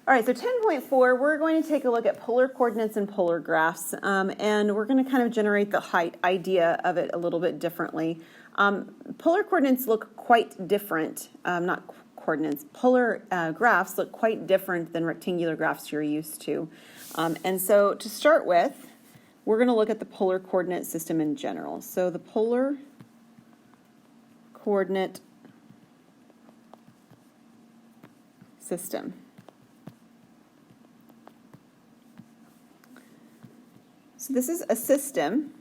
All right, so 10.4, we're going to take a look at polar coordinates and polar graphs, and we're going to kind of generate the height idea of it a little bit differently. Polar coordinates look quite different, not coordinates, polar graphs look quite different than rectangular graphs you're used to. And so to start with, we're going to look at the polar coordinate system in general. So the polar coordinate system. So this is a system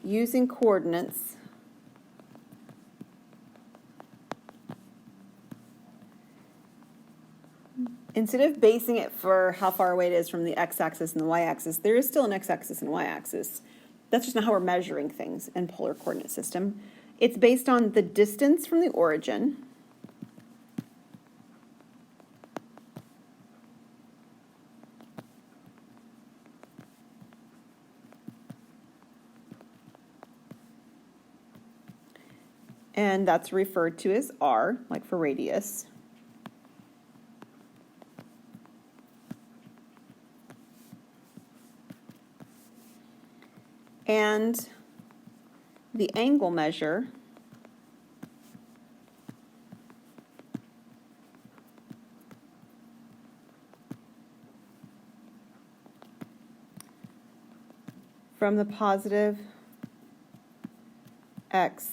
using coordinates instead of basing it for how far away it is from the x-axis and the y-axis, there is still an x-axis and y-axis. That's just not how we're measuring things in polar coordinate system. It's based on the distance from the origin and that's referred to as r, like for radius. And the angle measure from the positive x,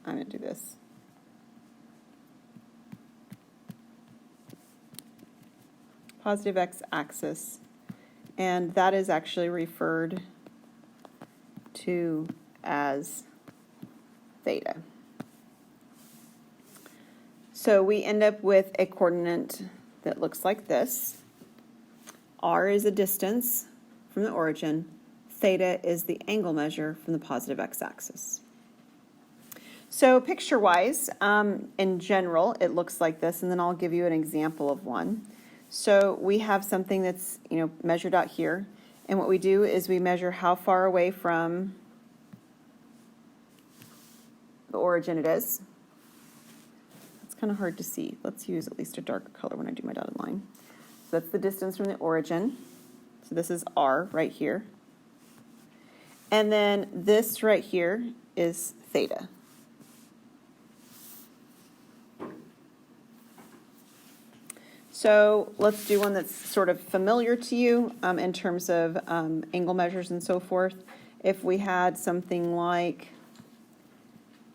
I'm going to do this, positive x-axis, and that is actually referred to as theta. So we end up with a coordinate that looks like this. R is a distance from the origin. Theta is the angle measure from the positive x-axis. So picture-wise, in general, it looks like this, and then I'll give you an example of one. So we have something that's, measured out here, and what we do is we measure how far away from the origin it is. It's kind of hard to see. Let's use at least a darker color when I do my dotted line. So that's the distance from the origin. So this is r right here. And then this right here is theta. So let's do one that's sort of familiar to you in terms of angle measures and so forth. If we had something like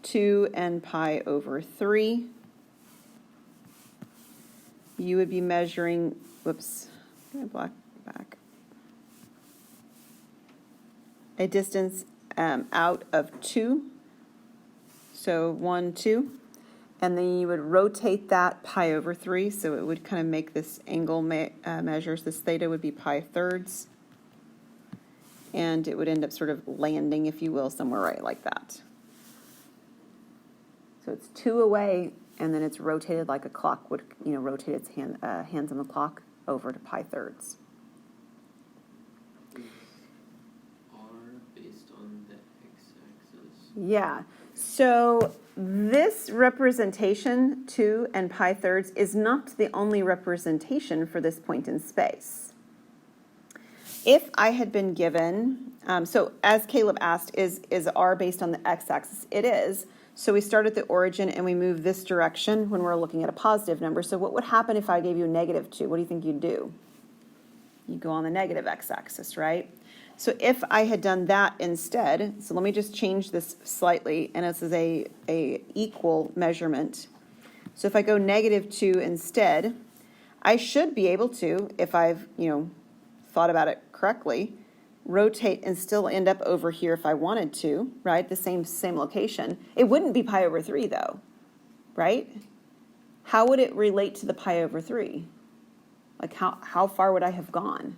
2n pi over 3, you would be measuring, whoops, I'm going to black back, a distance out of 2, so 1, 2. And then you would rotate that pi over 3, so it would kind of make this angle measures. This theta would be pi thirds. And it would end up sort of landing, if you will, somewhere right like that. So it's 2 away, and then it's rotated like a clock would, rotate its hands on the clock over to pi thirds. Is r based on the x-axis? Yeah. So this representation, 2 and pi thirds, is not the only representation for this point in space. If I had been given, so as Caleb asked, is r based on the x-axis? It is. So we start at the origin and we move this direction when we're looking at a positive number. So what would happen if I gave you a negative 2? What do you think you'd do? You'd go on the negative x-axis, right? So if I had done that instead, so let me just change this slightly, and this is a equal measurement. So if I go negative 2 instead, I should be able to, if I've, thought about it correctly, rotate and still end up over here if I wanted to, right? The same location. It wouldn't be pi over 3 though, right? How would it relate to the pi over 3? Like how far would I have gone?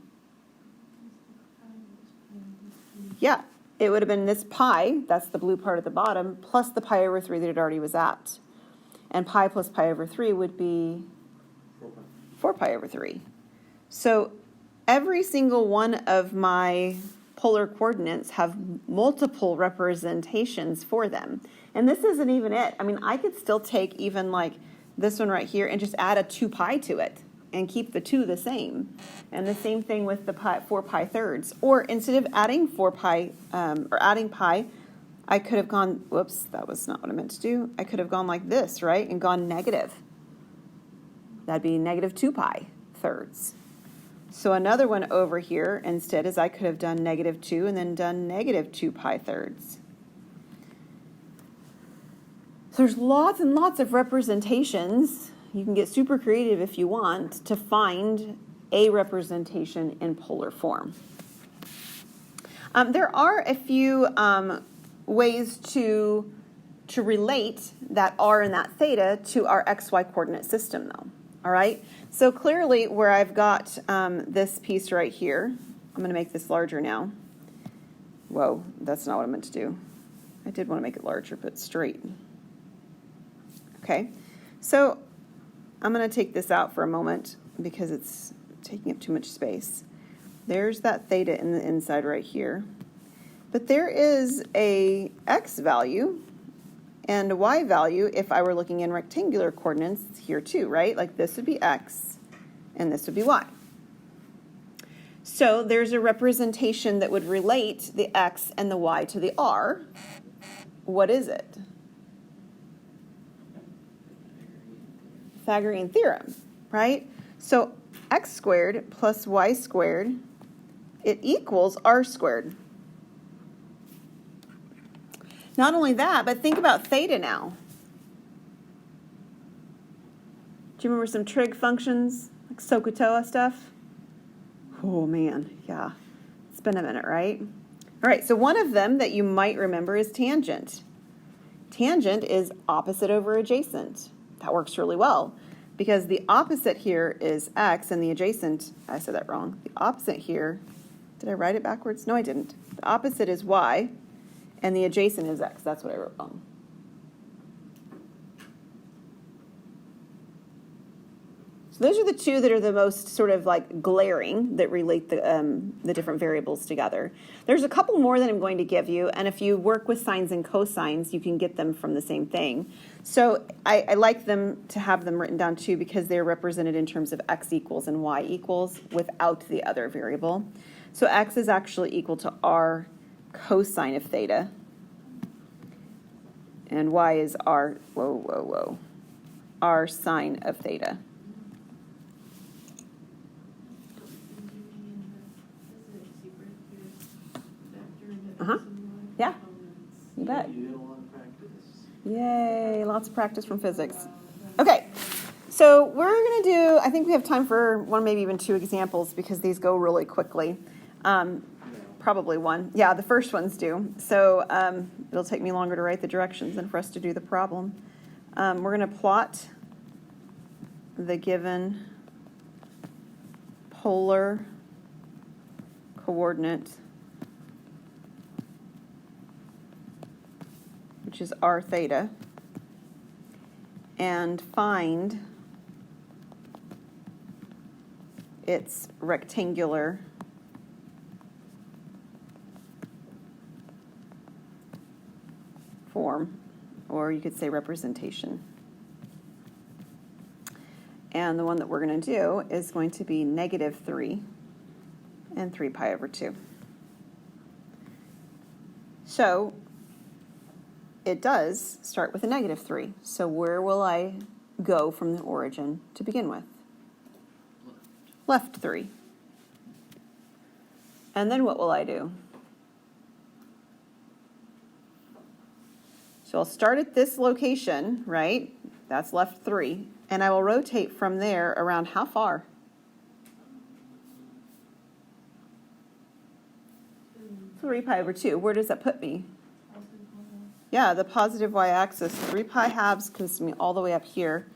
Yeah, it would have been this pi, that's the blue part at the bottom, plus the pi over 3 that it already was at. And pi plus pi over 3 would be 4 pi over 3. So every single one of my polar coordinates have multiple representations for them. And this isn't even it. I mean, I could still take even like this one right here and just add a 2 pi to it and keep the 2 the same. And the same thing with the 4 pi thirds. Or instead of adding 4 pi, or adding pi, I could have gone, whoops, that was not what I meant to do. I could have gone like this, right? And gone negative. That'd be negative 2 pi thirds. So another one over here instead is I could have done negative 2 and then done negative 2 pi thirds. So there's lots and lots of representations. You can get super creative if you want to find a representation in polar form. There are a few ways to relate that r and that theta to our xy coordinate system, though. All right? So clearly where I've got this piece right here, I'm going to make this larger now. Whoa, that's not what I meant to do. I did want to make it larger, but straight. Okay, so I'm going to take this out for a moment because it's taking up too much space. There's that theta in the inside right here. But there is a x value and a y value if I were looking in rectangular coordinates here too, right? Like this would be x and this would be y. So there's a representation that would relate the x and the y to the r. What is it? Pythagorean theorem, right? So x squared plus y squared, it equals r squared. Not only that, but think about theta now. Do you remember some trig functions, like SOHCAHTOA stuff? Oh man, yeah. It's been a minute, right? All right, so one of them that you might remember is tangent. Tangent is opposite over adjacent. That works really well because the opposite here is x and the adjacent, I said that wrong. The opposite here, did I write it backwards? No, I didn't. The opposite is y and the adjacent is x. That's what I wrote wrong. So those are the two that are the most sort of like glaring that relate the different variables together. There's a couple more that I'm going to give you, and if you work with sines and cosines, you can get them from the same thing. So I like them to have them written down too because they're represented in terms of x equals and y equals without the other variable. So x is actually equal to r cosine of theta, and y is r, r sine of theta. Yeah, you bet. You get a lot of practice. Yay, lots of practice from physics. Okay, so we're going to do, I think we have time for one, maybe even two examples because these go really quickly. Probably one. Yeah, the first ones do. So it'll take me longer to write the directions than for us to do the problem. We're going to plot the given polar coordinate, which is r theta, and find its rectangular form, or you could say representation. And the one that we're going to do is going to be negative 3 and 3 pi over 2. So it does start with a negative 3. So where will I go from the origin to begin with? Left 3. And then what will I do? So I'll start at this location, right? That's left 3. And I will rotate from there around how far? 3 pi over 2. Where does that put me? Yeah, the positive y-axis. 3 pi halves comes to me all the way up here.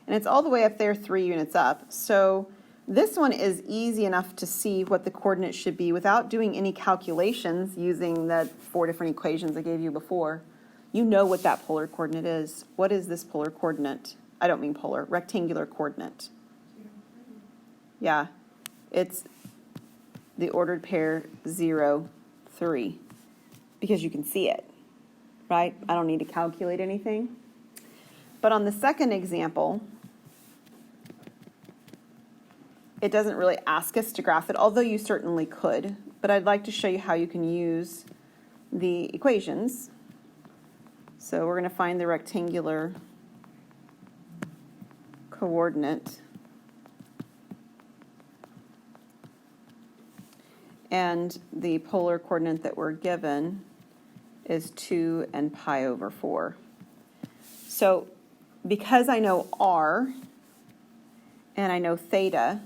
And it's all the way up there 3 units up. So this one is easy enough to see what the coordinates should be without doing any calculations using the 4 different equations I gave you before. You know what that polar coordinate is. What is this polar coordinate? I don't mean polar, rectangular coordinate. Yeah, it's the ordered pair 0, 3 because you can see it, right? I don't need to calculate anything. But on the second example, it doesn't really ask us to graph it, although you certainly could. But I'd like to show you how you can use the equations. So we're going to find the rectangular coordinate. And the polar coordinate that we're given is 2 and pi over 4. So because I know r and I know theta,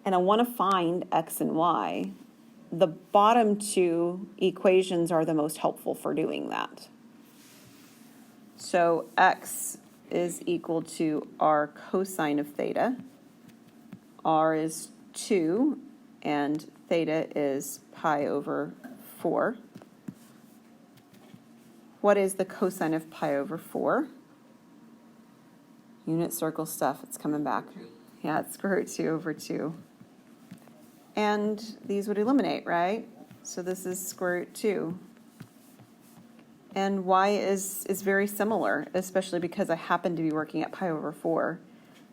and I want to find x and y, the bottom two equations are the most helpful for doing that. So x is equal to r cosine of theta. R is 2, and theta is pi over 4. What is the cosine of pi over 4? Unit circle stuff, it's coming back. Yeah, it's square root 2 over 2. And these would eliminate, right? So this is square root 2. And y is very similar, especially because I happen to be working at pi over 4.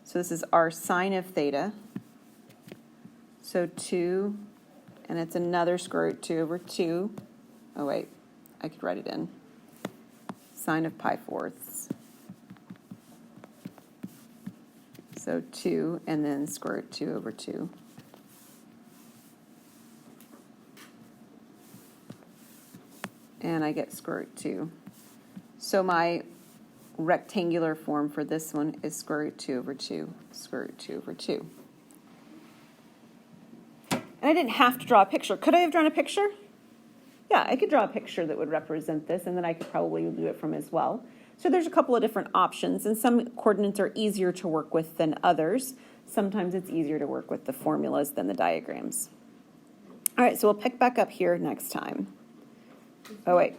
So this is r sine of theta. So 2, and it's another square root 2 over 2. Oh, wait, I could write it in. Sine of pi fourths. So 2, and then square root 2 over 2. And I get square root 2. So my rectangular form for this one is square root 2 over 2, square root 2 over 2. And I didn't have to draw a picture. Could I have drawn a picture? Yeah, I could draw a picture that would represent this, and then I could probably do it from as well. So there's a couple of different options, and some coordinates are easier to work with than others. Sometimes it's easier to work with the formulas than the diagrams. All right, so we'll pick back up here next time. Oh, wait.